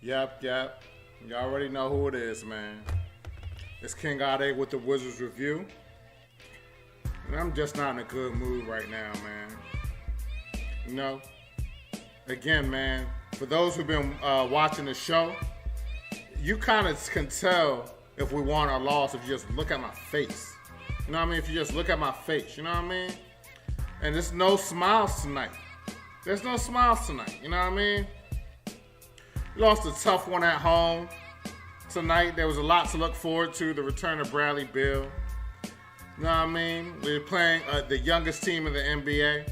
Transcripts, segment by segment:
Yep. You already know who it is, man. It's King Ade with the Wizards Review. And I'm just not in a good mood right now, man. You know, again, man, for those who've been watching the show, you kind of can tell if we won or lost if you just look at my face. You know what I mean? If you just look at my face, you know what I mean? And there's no smiles tonight. There's no smiles tonight, you know what I mean? We lost a tough one at home tonight. There was a lot to look forward to, the return of Bradley Beal. You know what I mean? We were playing the youngest team in the NBA,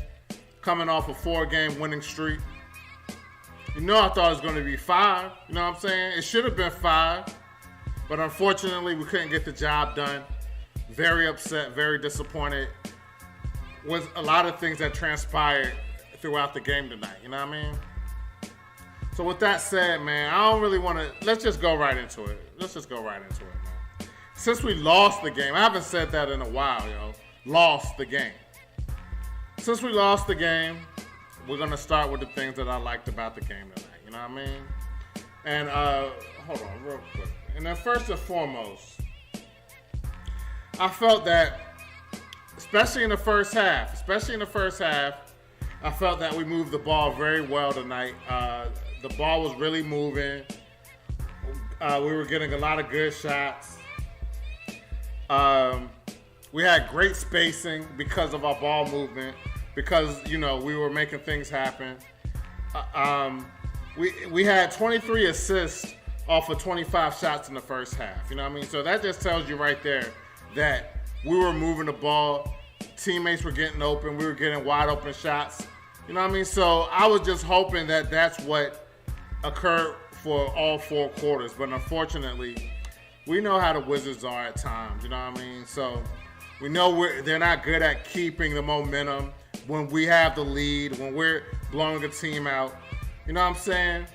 coming off a 4-game winning streak. You know I thought it was going to be 5. You know what I'm saying? It should have been 5. But unfortunately, we couldn't get the job done. Very upset, very disappointed with a lot of things that transpired throughout the game tonight. You know what I mean? So with that said, man, I don't really want to... Let's just go right into it. Man. Since we lost the game, I haven't said that in a while, yo. Lost the game. Since we lost the game, we're going to start with the things that I liked about the game tonight. You know what I mean? And, hold on real quick. And then first and foremost, I felt that, especially in the first half, I felt that we moved the ball very well tonight. The ball was really moving. We were getting a lot of good shots. We had great spacing because of our ball movement, because, you know, we were making things happen. We had 23 assists off of 25 shots in the first half. You know what I mean? So that just tells you right there that we were moving the ball. Teammates were getting open. We were getting wide open shots. You know what I mean? So I was just hoping that that's what occurred for all 4 quarters. But unfortunately, we know how the Wizards are at times. You know what I mean? So we know they're not good at keeping the momentum when we have the lead, when we're blowing a team out. You know what I'm saying?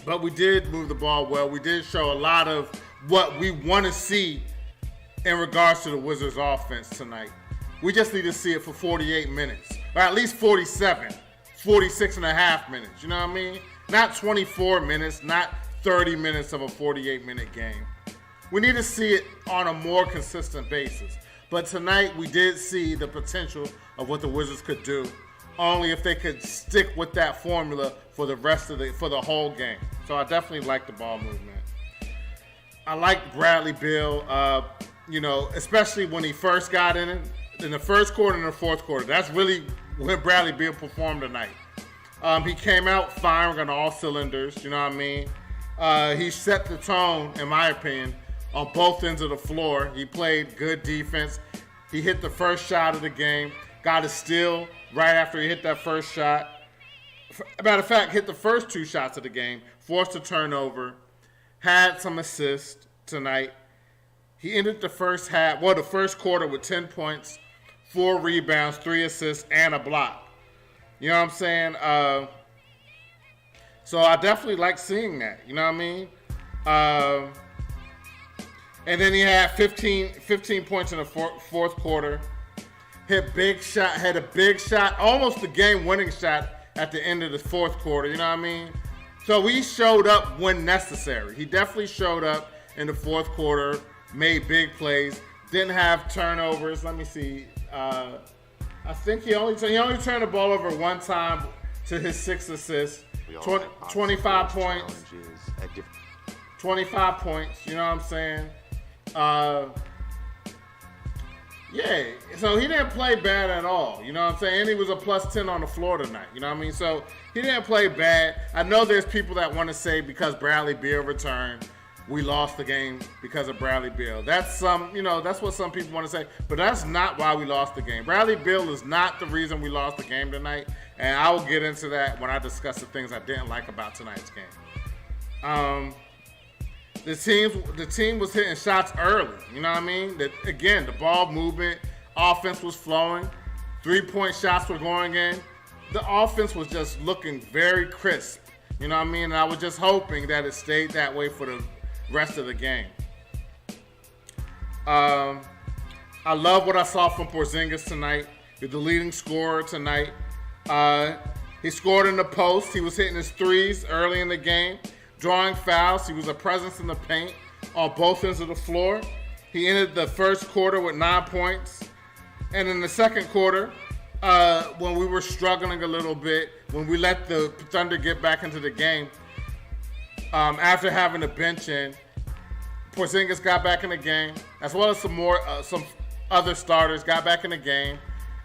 But we did move the ball well. We did show a lot of what we want to see in regards to the Wizards offense tonight. We just need to see it for 48 minutes, or at least 47, 46 and a half minutes. You know what I mean? Not 24 minutes, not 30 minutes of a 48-minute game. We need to see it on a more consistent basis. But tonight we did see the potential of what the Wizards could do, only if they could stick with that formula for the whole game. So I definitely like the ball movement. I like Bradley Beal, you know, especially when he first got in the first quarter and the fourth quarter. That's really when Bradley Beal performed tonight. He came out firing on all cylinders, you know what I mean? He set the tone, in my opinion, on both ends of the floor. He played good defense. He hit the first shot of the game, got a steal right after he hit that first shot. Matter of fact, hit the first 2 shots of the game, forced a turnover, had some assists tonight. He ended the first quarter with 10 points, 4 rebounds, 3 assists, and a block. You know what I'm saying? So I definitely like seeing that. You know what I mean? And then he had 15 points in the fourth quarter. Had a big shot, almost a game-winning shot at the end of the fourth quarter. You know what I mean? So he showed up when necessary. He definitely showed up in the fourth quarter, made big plays, didn't have turnovers. Let me see. I think he only turned the ball over one time to his 6 assists, 25 points. 25 points, you know what I'm saying? Yeah, so he didn't play bad at all, you know what I'm saying? And he was a plus 10 on the floor tonight, you know what I mean? So he didn't play bad. I know there's people that want to say because Bradley Beal returned, we lost the game because of Bradley Beal. That's that's what some people want to say, but that's not why we lost the game. Bradley Beal is not the reason we lost the game tonight, and I will get into that when I discuss the things I didn't like about tonight's game. The team was hitting shots early, you know what I mean? Again, the ball movement, offense was flowing, 3-point shots were going in. The offense was just looking very crisp, you know what I mean? And I was just hoping that it stayed that way for the rest of the game. I love what I saw from Porzingis tonight. He's the leading scorer tonight. He scored in the post. He was hitting his threes early in the game. drawing fouls. He was a presence in the paint on both ends of the floor. He ended the first quarter with 9 points. And in the second quarter, when we were struggling a little bit, when we let the Thunder get back into the game, after having the bench in, Porzingis got back in the game, as well as some other starters got back in the game,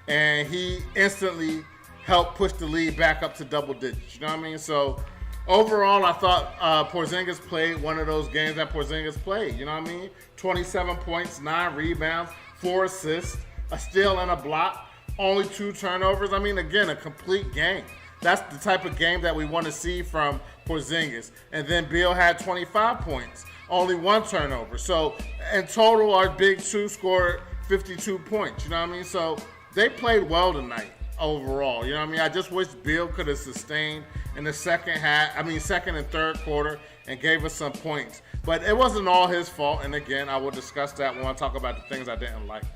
and he instantly helped push the lead back up to double digits. You know what I mean? So overall, I thought Porzingis played one of those games that Porzingis played. You know what I mean? 27 points, 9 rebounds, 4 assists, a steal and a block, only 2 turnovers. I mean, again, a complete game. That's the type of game that we want to see from Porzingis. And then Beal had 25 points, only 1 turnover. So in total, our big two scored 52 points. You know what I mean? So they played well tonight overall. You know what I mean? I just wish Beal could have sustained in the second and third quarter and gave us some points. But it wasn't all his fault. And again, I will discuss that when I talk about the things I didn't like, man.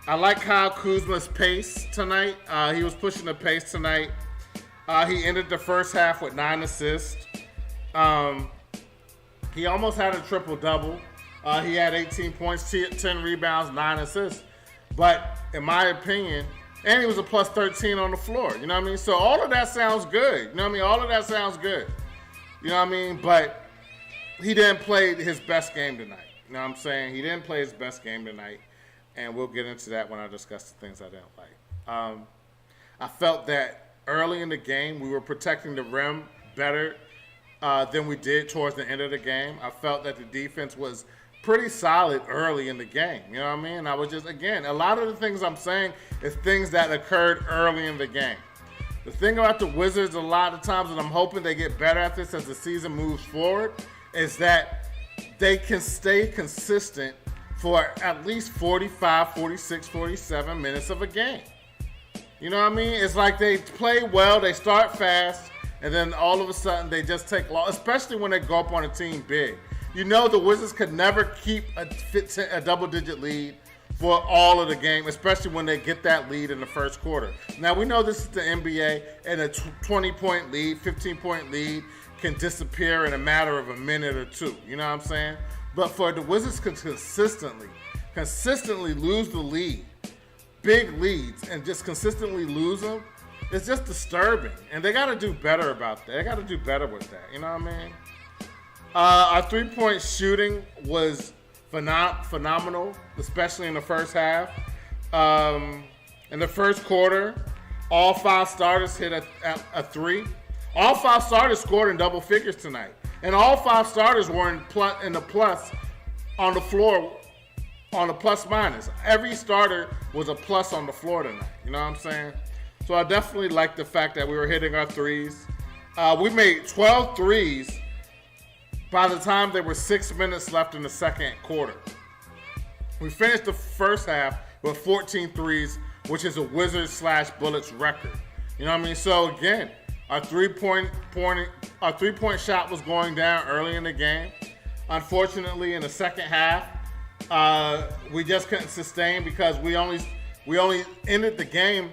I like Kyle Kuzma's pace tonight. He was pushing the pace tonight. He ended the first half with 9 assists. He almost had a triple-double. He had 18 points, 10 rebounds, 9 assists. But in my opinion, and he was a plus 13 on the floor. You know what I mean? So all of that sounds good. You know what I mean? All of that sounds good. You know what I mean? But he didn't play his best game tonight. You know what I'm saying? He didn't play his best game tonight. And we'll get into that when I discuss the things I didn't like. I felt that early in the game, we were protecting the rim better than we did towards the end of the game. I felt that the defense was pretty solid early in the game. You know what I mean? I was just, again, a lot of the things I'm saying is things that occurred early in the game. The thing about the Wizards a lot of times, and I'm hoping they get better at this as the season moves forward, is that they can stay consistent for at least 45, 46, 47 minutes of a game. You know what I mean? It's like they play well, they start fast, and then all of a sudden they just take long, especially when they go up on a team big. You know the Wizards could never keep a double-digit lead for all of the game, especially when they get that lead in the first quarter. Now, we know this is the NBA, and a 20-point lead, 15-point lead can disappear in a matter of a minute or two. You know what I'm saying? But for the Wizards to consistently lose the lead, big leads, and just consistently lose them, it's just disturbing. And they got to do better about that. They got to do better with that. You know what I mean? Our three-point shooting was phenomenal, especially in the first half. In the first quarter, all 5 starters hit a 3. All 5 starters scored in double figures tonight. And all 5 starters were in the plus on the floor, on the plus-minus. Every starter was a plus on the floor tonight. You know what I'm saying? So I definitely like the fact that we were hitting our threes. We made 12 threes by the time there were 6 minutes left in the second quarter. We finished the first half with 14 threes, which is a Wizards/Bullets record. You know what I mean? So again, our three-point shot was going down early in the game. Unfortunately, in the second half, we just couldn't sustain because we only ended the game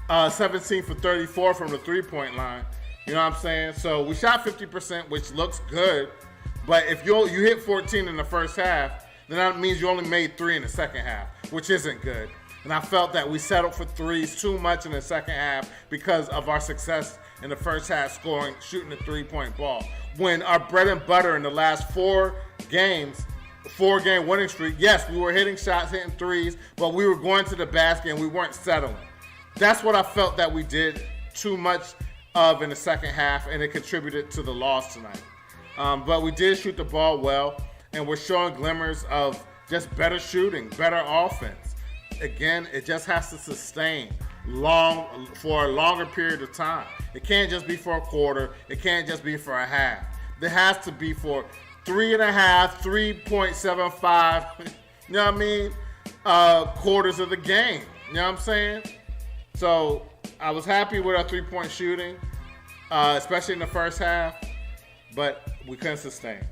17 for 34 from the three-point line. You know what I'm saying? So we shot 50%, which looks good. But if you hit 14 in the first half, then that means you only made 3 in the second half, which isn't good. And I felt that we settled for threes too much in the second half because of our success in the first half shooting the three-point ball. When our bread and butter in the last 4 games, 4-game winning streak, yes, we were hitting shots, hitting threes, but we were going to the basket and we weren't settling. That's what I felt that we did too much of in the second half, and it contributed to the loss tonight. But we did shoot the ball well, and we're showing glimmers of just better shooting, better offense. Again, it just has to sustain for a longer period of time. It can't just be for a quarter. It can't just be for a half. There has to be for 3.5, 3.75, you know what I mean, quarters of the game. You know what I'm saying? So I was happy with our three-point shooting, especially in the first half, but we couldn't sustain.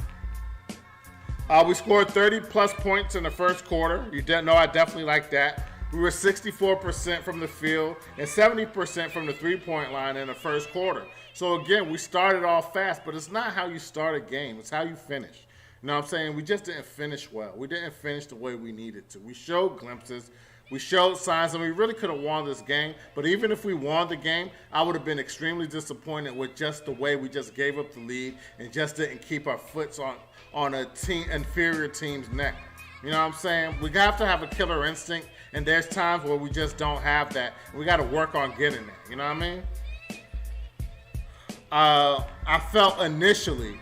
We scored 30-plus points in the first quarter. You didn't know I definitely like that. We were 64% from the field and 70% from the three-point line in the first quarter. So again, we started off fast, but it's not how you start a game. It's how you finish. You know what I'm saying? We just didn't finish well. We didn't finish the way we needed to. We showed glimpses. We showed signs, and we really could have won this game. But even if we won the game, I would have been extremely disappointed with just the way we just gave up the lead and just didn't keep our foot on a inferior team's neck. You know what I'm saying? We have to have a killer instinct, and there's times where we just don't have that. We got to work on getting that. You know what I mean? I felt initially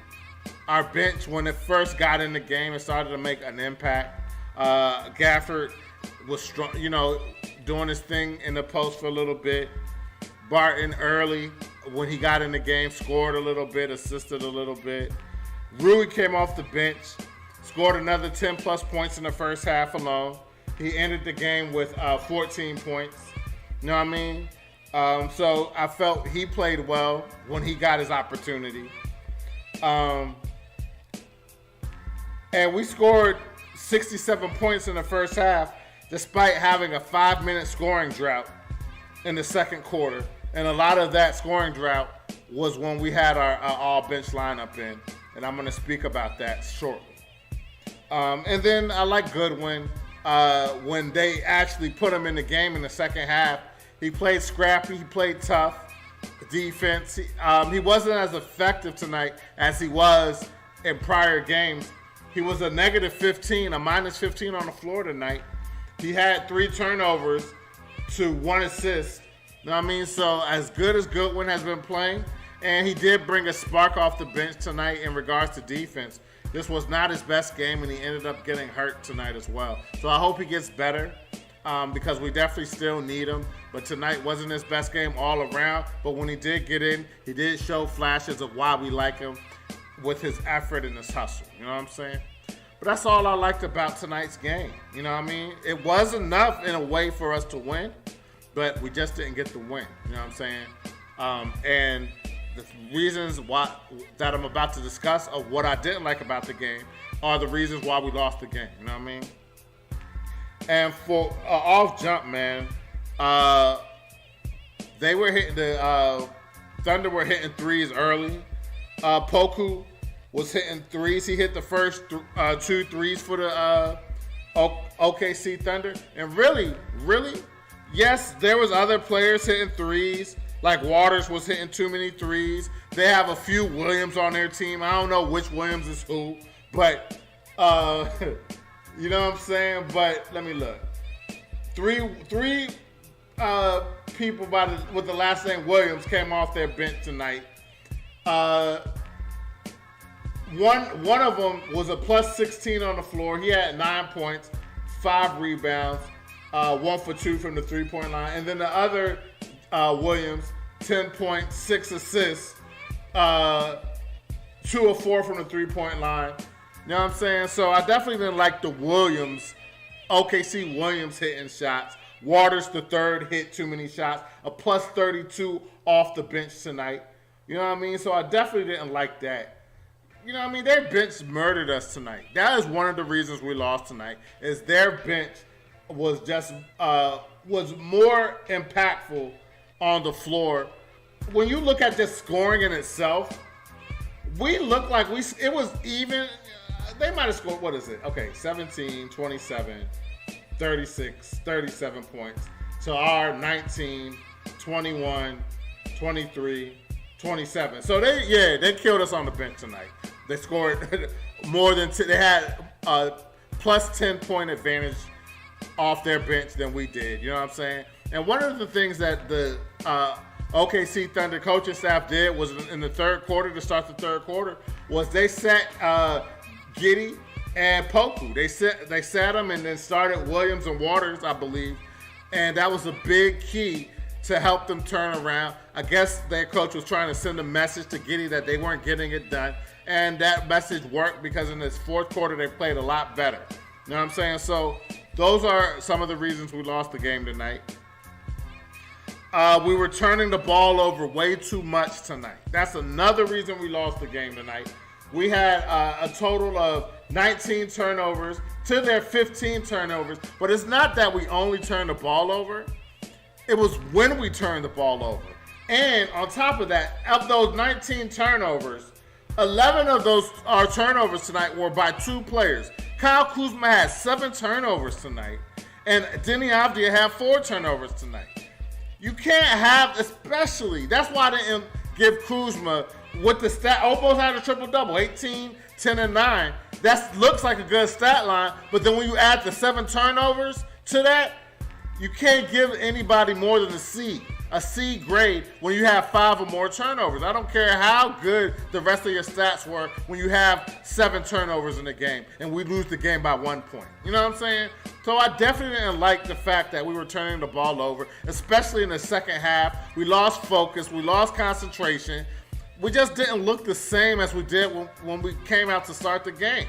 our bench, when it first got in the game, it started to make an impact. Gafford was strong, doing his thing in the post for a little bit. Barton early, when he got in the game, scored a little bit, assisted a little bit. Rui came off the bench, scored another 10-plus points in the first half alone. He ended the game with 14 points. You know what I mean? So I felt he played well when he got his opportunity. And we scored 67 points in the first half, despite having a 5-minute scoring drought in the second quarter. And a lot of that scoring drought was when we had our all-bench lineup in. And I'm going to speak about that shortly. And then I like Goodwin. When they actually put him in the game in the second half, he played scrappy, he played tough defense. He wasn't as effective tonight as he was in prior games. He was a negative 15, a minus 15 on the floor tonight. He had 3 turnovers to 1 assist. You know what I mean? So as good as Goodwin has been playing, and he did bring a spark off the bench tonight in regards to defense. This was not his best game, and he ended up getting hurt tonight as well. So I hope he gets better because we definitely still need him. But tonight wasn't his best game all around. But when he did get in, he did show flashes of why we like him with his effort and his hustle. You know what I'm saying? But that's all I liked about tonight's game. You know what I mean? It was enough in a way for us to win, but we just didn't get the win. You know what I'm saying? And the reasons why that I'm about to discuss of what I didn't like about the game are the reasons why we lost the game. You know what I mean? And for off jump, man, they were hitting the Thunder were hitting threes early. Poku was hitting threes. He hit the first 2 threes for the OKC Thunder. And really, yes, there was other players hitting threes. Like Waters was hitting too many threes. They have a few Williams on their team. I don't know which Williams is who, but you know what I'm saying? But let me look. Three people with the last name Williams came off their bench tonight. One of them was a plus 16 on the floor. He had 9 points, 5 rebounds, 1 for 2 from the three-point line. And then the other Williams, 10 points, 6 assists, 2 of 4 from the three-point line. You know what I'm saying? So I definitely didn't like the OKC Williams hitting shots. Waters, the third, hit too many shots. A plus 32 off the bench tonight. You know what I mean? So I definitely didn't like that. You know what I mean? Their bench murdered us tonight. That is one of the reasons we lost tonight, is their bench was just was more impactful on the floor. When you look at just scoring in itself, we looked like it was even. They might have scored, what is it? Okay, 17, 27, 36, 37 points. So our 19, 21, 23, 27. So they killed us on the bench tonight. They scored more than they had a plus 10-point advantage off their bench than we did. You know what I'm saying? And one of the things that the OKC Thunder coaching staff did was in the third quarter, to start the third quarter, was they set Giddey and Poku. They sat them and then started Williams and Waters, I believe. And that was a big key to help them turn around. I guess their coach was trying to send a message to Giddey that they weren't getting it done. And that message worked, because in this fourth quarter, they played a lot better. You know what I'm saying? So those are some of the reasons we lost the game tonight. We were turning the ball over way too much tonight. That's another reason we lost the game tonight. We had a total of 19 turnovers to their 15 turnovers. But it's not that we only turned the ball over. It was when we turned the ball over. And on top of that, of those 19 turnovers, 11 of those turnovers tonight were by two players. Kyle Kuzma had 7 turnovers tonight, and Deni Avdija had 4 turnovers tonight. You can't have, especially, that's why I didn't give Kuzma with the stat, almost had a triple-double, 18, 10, and 9. That looks like a good stat line, but then when you add the 7 turnovers to that, you can't give anybody more than a C grade when you have 5 or more turnovers. I don't care how good the rest of your stats were when you have 7 turnovers in the game and we lose the game by 1 point. You know what I'm saying? So I definitely didn't like the fact that we were turning the ball over, especially in the second half. We lost focus. We lost concentration. We just didn't look the same as we did when we came out to start the game.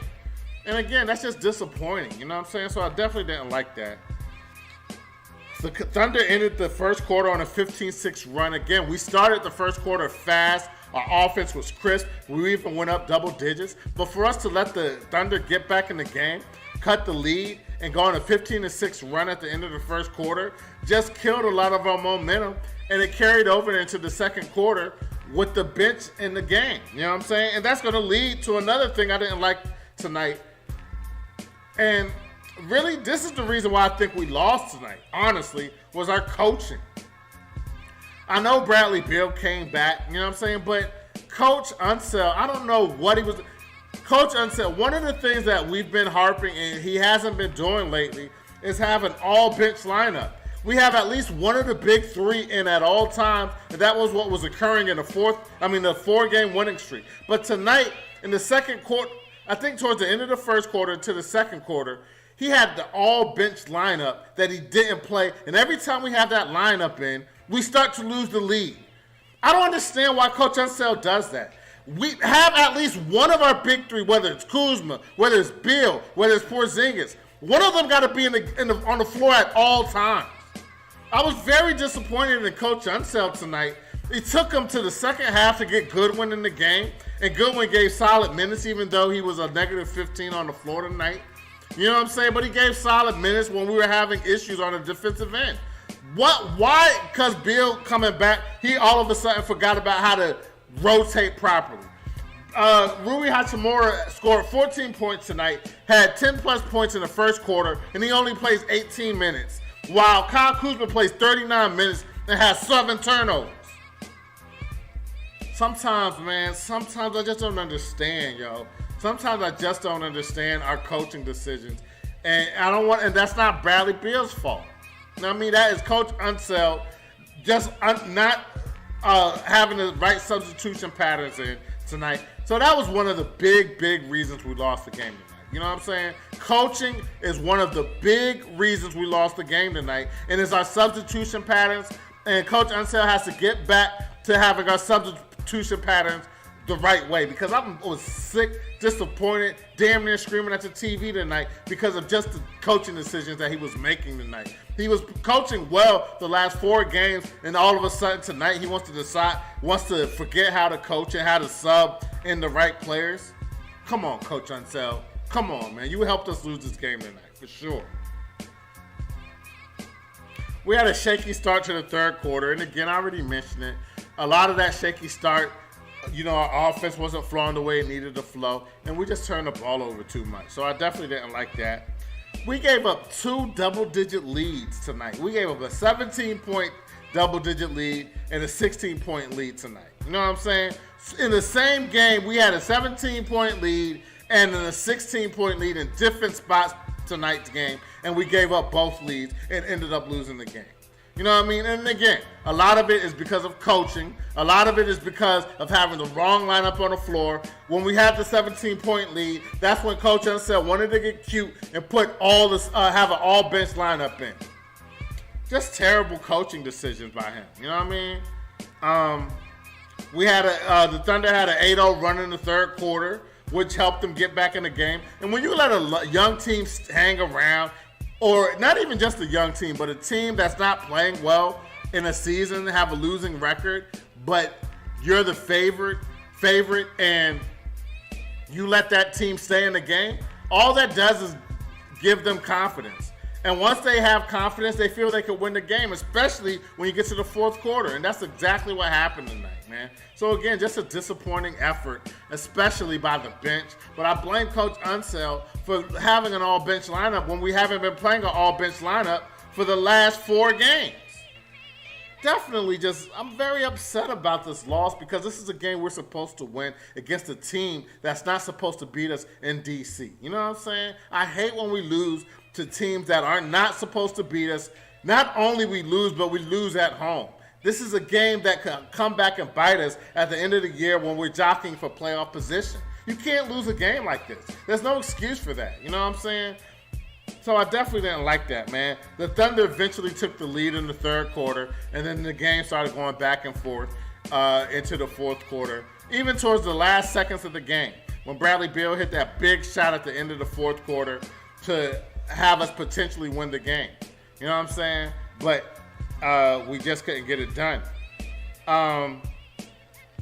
And again, that's just disappointing. You know what I'm saying? So I definitely didn't like that. The Thunder ended the first quarter on a 15-6 run. Again, we started the first quarter fast. Our offense was crisp. We even went up double digits. But for us to let the Thunder get back in the game, cut the lead, and go on a 15-6 run at the end of the first quarter just killed a lot of our momentum. And it carried over into the second quarter with the bench in the game. You know what I'm saying? And that's going to lead to another thing I didn't like tonight. And really, this is the reason why I think we lost tonight, honestly, was our coaching. I know Bradley Beal came back, you know what I'm saying? But Coach Unseld, I don't know what he was. Coach Unseld, one of the things that we've been harping and he hasn't been doing lately is have an all-bench lineup. We have at least one of the big 3 in at all times, and that was what was occurring in the 4-game winning streak. But tonight, in the second quarter, I think towards the end of the first quarter to the second quarter, he had the all-bench lineup that he didn't play. And every time we have that lineup in, we start to lose the lead. I don't understand why Coach Unseld does that. We have at least one of our big 3, whether it's Kuzma, whether it's Beal, whether it's Porzingis. One of them got to be on the floor at all times. I was very disappointed in Coach Unseld tonight. It took him to the second half to get Goodwin in the game. And Goodwin gave solid minutes, even though he was a negative 15 on the floor tonight. You know what I'm saying? But he gave solid minutes when we were having issues on the defensive end. Why? Because Beal coming back, he all of a sudden forgot about how to rotate properly. Rui Hachimura scored 14 points tonight, had 10-plus points in the first quarter, and he only plays 18 minutes. While Kyle Kuzma plays 39 minutes and has 7 turnovers. Sometimes, man, I just don't understand, yo. Sometimes I just don't understand our coaching decisions. And and that's not Bradley Beal's fault. You know what I mean? That is Coach Unseld just not having the right substitution patterns in tonight. So that was one of the big reasons we lost the game tonight. You know what I'm saying? Coaching is one of the big reasons we lost the game tonight. And it's our substitution patterns. And Coach Unseld has to get back to having our substitution patterns the right way, because I was sick, disappointed, damn near screaming at the TV tonight because of just the coaching decisions that he was making tonight. He was coaching well the last 4 games, and all of a sudden tonight he wants to forget how to coach and how to sub in the right players. Come on, Coach Unseld. Come on, man. You helped us lose this game tonight, for sure. We had a shaky start to the third quarter, and again, I already mentioned it. A lot of that shaky start, you know, our offense wasn't flowing the way it needed to flow, and we just turned the ball over too much. So I definitely didn't like that. We gave up 2 double-digit leads tonight. We gave up a 17-point double-digit lead and a 16-point lead tonight. You know what I'm saying? In the same game, we had a 17-point lead and a 16-point lead in different spots tonight's game, and we gave up both leads and ended up losing the game. You know what I mean? And again, a lot of it is because of coaching. A lot of it is because of having the wrong lineup on the floor. When we had the 17-point lead, that's when Coach Unseld wanted to get cute and put have an all-bench lineup in. Just terrible coaching decisions by him. You know what I mean? We had the Thunder had an 8-0 run in the third quarter, which helped them get back in the game. And when you let a young team hang around, or not even just a young team, but a team that's not playing well in a season, have a losing record, but you're the favorite, and you let that team stay in the game, all that does is give them confidence. And once they have confidence, they feel they could win the game, especially when you get to the fourth quarter. And that's exactly what happened tonight, man. So, again, just a disappointing effort, especially by the bench. But I blame Coach Unseld for having an all-bench lineup when we haven't been playing an all-bench lineup for the last 4 games. Definitely I'm very upset about this loss because this is a game we're supposed to win against a team that's not supposed to beat us in D.C. You know what I'm saying? I hate when we lose to teams that are not supposed to beat us. Not only we lose, but we lose at home. This is a game that can come back and bite us at the end of the year when we're jockeying for playoff position. You can't lose a game like this. There's no excuse for that. You know what I'm saying? So I definitely didn't like that, man. The Thunder eventually took the lead in the third quarter, and then the game started going back and forth into the fourth quarter. Even towards the last seconds of the game, when Bradley Beal hit that big shot at the end of the fourth quarter to have us potentially win the game. You know what I'm saying? But we just couldn't get it done. I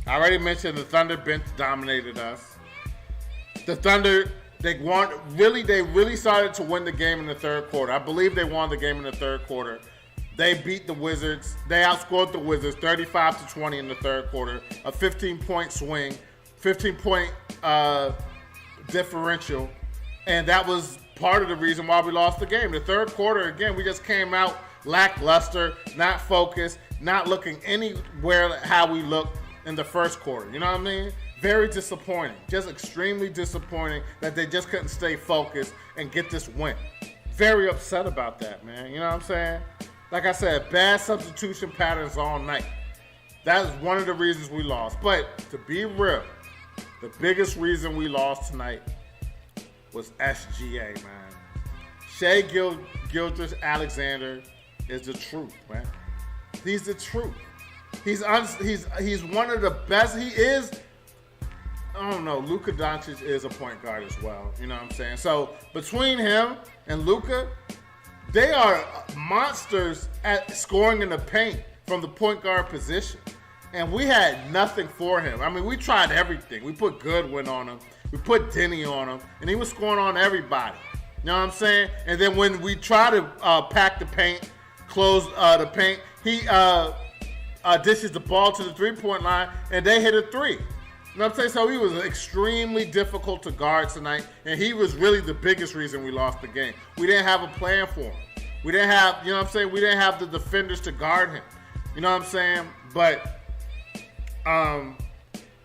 already mentioned the Thunder bench dominated us. The Thunder, they really started to win the game in the third quarter. I believe they won the game in the third quarter. They beat the Wizards. They outscored the Wizards 35-20 in the third quarter. A 15-point swing, 15-point differential. And that was part of the reason why we lost the game. The third quarter, again, we just came out lackluster, not focused, not looking anywhere how we looked in the first quarter. You know what I mean? Very disappointing. Just extremely disappointing that they just couldn't stay focused and get this win. Very upset about that, man. You know what I'm saying? Like I said, bad substitution patterns all night. That is one of the reasons we lost. But to be real, the biggest reason we lost tonight was SGA, man. Shai Gilgeous-Alexander is the truth, man. He's the truth. He's one of the best. He is. I don't know. Luka Doncic is a point guard as well. You know what I'm saying? So between him and Luka, they are monsters at scoring in the paint from the point guard position. And we had nothing for him. I mean, we tried everything. We put Goodwin on him. We put Denny on him. And he was scoring on everybody. You know what I'm saying? And then when we try to pack the paint, close the paint, he dishes the ball to the three-point line, and they hit a three. You know what I'm saying? So he was extremely difficult to guard tonight, and he was really the biggest reason we lost the game. We didn't have a plan for him. We didn't have, you know what I'm saying? We didn't have the defenders to guard him. You know what I'm saying? But,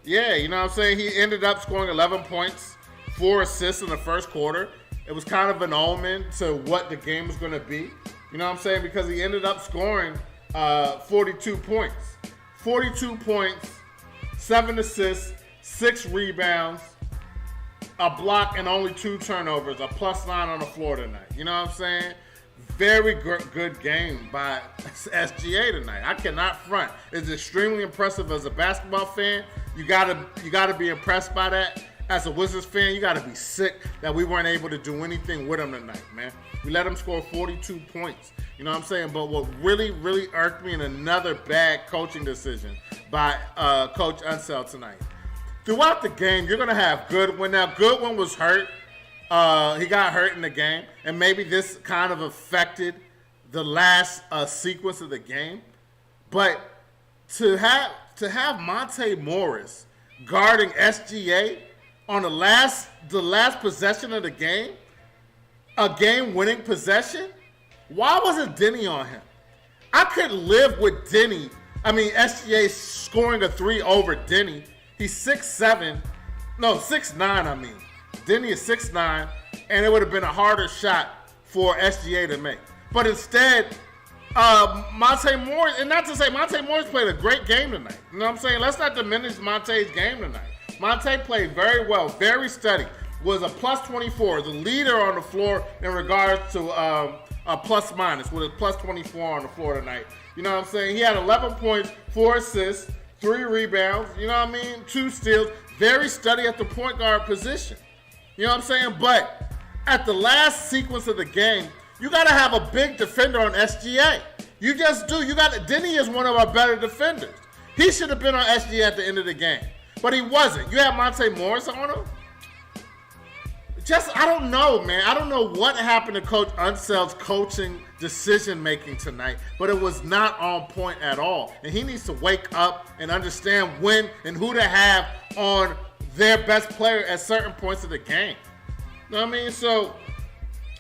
yeah, you know what I'm saying? He ended up scoring 11 points, 4 assists in the first quarter. It was kind of an omen to what the game was going to be. You know what I'm saying? Because he ended up scoring 42 points. 42 points, 7 assists, 6 rebounds, a block, and only 2 turnovers, a +9 on the floor tonight. You know what I'm saying? Very good game by SGA tonight. I cannot front. It's extremely impressive as a basketball fan. You gotta be impressed by that. As a Wizards fan, you gotta be sick that we weren't able to do anything with him tonight, man. We let him score 42 points. You know what I'm saying? But what really, really irked me in another bad coaching decision by Coach Unseld tonight. Throughout the game, you're going to have Goodwin. Now, Goodwin was hurt. He got hurt in the game, and maybe this kind of affected the last sequence of the game. But to have Monte Morris guarding SGA on the last possession of the game, a game-winning possession, why wasn't Denny on him? I could live with SGA scoring a 3 over Denny. He's 6'9", I mean. Denny is 6'9", and it would have been a harder shot for SGA to make. But instead, Monte Morris, and not to say Monte Morris played a great game tonight. You know what I'm saying? Let's not diminish Monte's game tonight. Monte played very well, very steady. Was a +24, the leader on the floor in regards to a plus-minus, with a +24 on the floor tonight. You know what I'm saying? He had 11 points, 4 assists, 3 rebounds, you know what I mean? 2 steals, very steady at the point guard position. You know what I'm saying? But at the last sequence of the game, you got to have a big defender on SGA. You just do. Denny is one of our better defenders. He should have been on SGA at the end of the game. But he wasn't. You have Monte Morris on him? I don't know, man. I don't know what happened to Coach Unsell's coaching decision-making tonight, but it was not on point at all. And he needs to wake up and understand when and who to have on their best player at certain points of the game. You know what I mean? So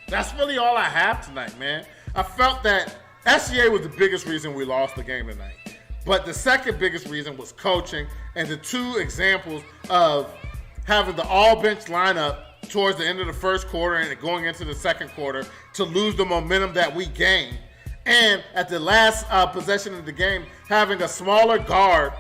that's really all I have tonight, man. I felt that SGA was the biggest reason we lost the game tonight. But the second biggest reason was coaching, and the two examples of having the all-bench lineup towards the end of the first quarter and going into the second quarter to lose the momentum that we gained. And at the last possession of the game, having a smaller guard,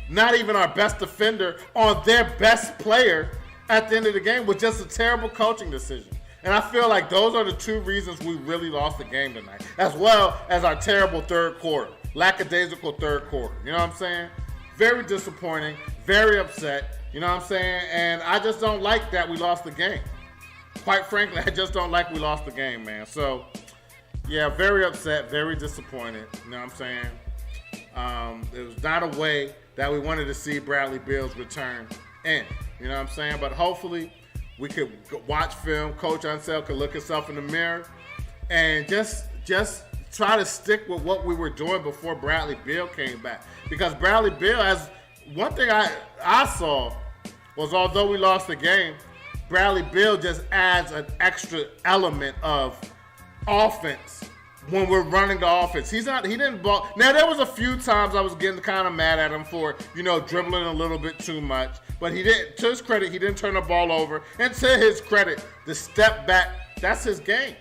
not even our best defender, on their best player at the end of the game was just a terrible coaching decision. And I feel like those are the two reasons we really lost the game tonight, as well as our terrible third quarter, lackadaisical third quarter. You know what I'm saying? Very disappointing, very upset. You know what I'm saying? And I just don't like that we lost the game. Quite frankly, I just don't like we lost the game, man. So, yeah, very upset, very disappointed. You know what I'm saying? It was not a way that we wanted to see Bradley Beal's return in. You know what I'm saying? But hopefully we could watch film. Coach Unseld could look himself in the mirror and just try to stick with what we were doing before Bradley Beal came back. Because Bradley Beal, as one thing I saw was, although we lost the game, Bradley Beal just adds an extra element of offense when we're running the offense. He didn't ball. Now, there was a few times I was getting kind of mad at him for, dribbling a little bit too much. But he didn't, to his credit, he didn't turn the ball over. And to his credit, the step back, that's his game.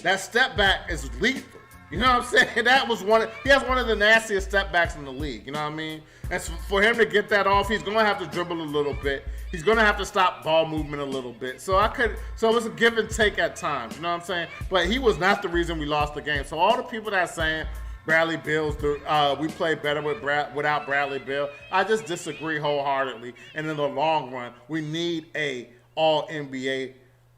That step back is lethal. You know what I'm saying? He has one of the nastiest step backs in the league. You know what I mean? And for him to get that off, he's going to have to dribble a little bit. He's going to have to stop ball movement a little bit. So it was a give and take at times. You know what I'm saying? But he was not the reason we lost the game. So all the people that are saying Bradley Beal's we played better without Bradley Beal, I just disagree wholeheartedly. And in the long run, we need a all-NBA,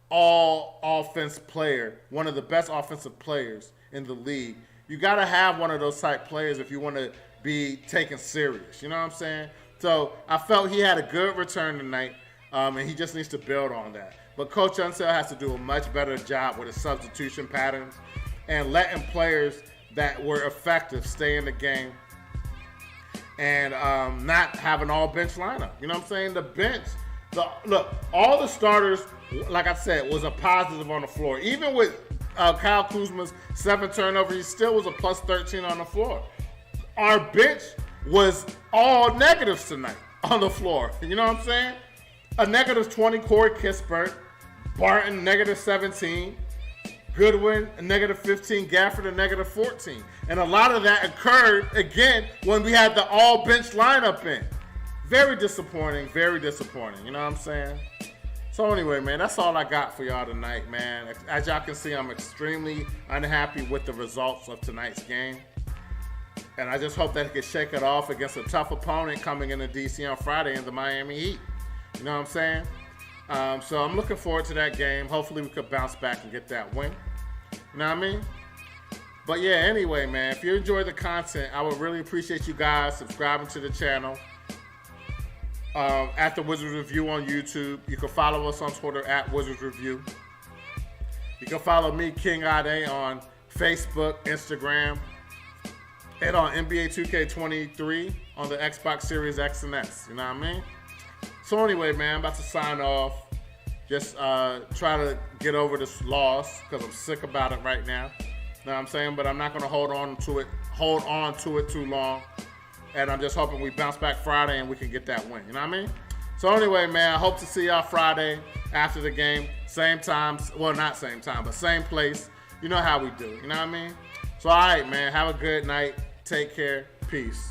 all-offense player, one of the best offensive players in the league. You got to have one of those type players if you want to be taken serious. You know what I'm saying? So I felt he had a good return tonight, and he just needs to build on that. But Coach Unseld has to do a much better job with his substitution patterns and letting players that were effective stay in the game and not have an all-bench lineup. You know what I'm saying? The bench, look, all the starters, like I said, was a positive on the floor. Even with Kyle Kuzma's 7 turnovers, he still was a plus 13 on the floor. Our bench was all negatives tonight on the floor. You know what I'm saying? A negative 20, Corey Kispert. Barton, negative 17. Goodwin, a negative 15. Gafford, a negative 14. And a lot of that occurred, again, when we had the all-bench lineup in. Very disappointing, very disappointing. You know what I'm saying? So anyway, man, that's all I got for y'all tonight, man. As y'all can see, I'm extremely unhappy with the results of tonight's game. And I just hope that he can shake it off against a tough opponent coming into DC on Friday in the Miami Heat. You know what I'm saying? So I'm looking forward to that game. Hopefully we could bounce back and get that win. You know what I mean? But yeah, anyway, man, if you enjoy the content, I would really appreciate you guys subscribing to the channel. At the Wizards Review on YouTube. You can follow us on Twitter at Wizards Review. You can follow me, King Ade, on Facebook, Instagram, and on NBA 2K23 on the Xbox Series X and S. You know what I mean? So anyway, man, I'm about to sign off. Just try to get over this loss because I'm sick about it right now. You know what I'm saying? But I'm not going to hold on to it too long. And I'm just hoping we bounce back Friday and we can get that win. You know what I mean? So anyway, man, I hope to see y'all Friday after the game. Same time. Well, not same time, but same place. You know how we do. You know what I mean? So, all right, man. Have a good night. Take care. Peace.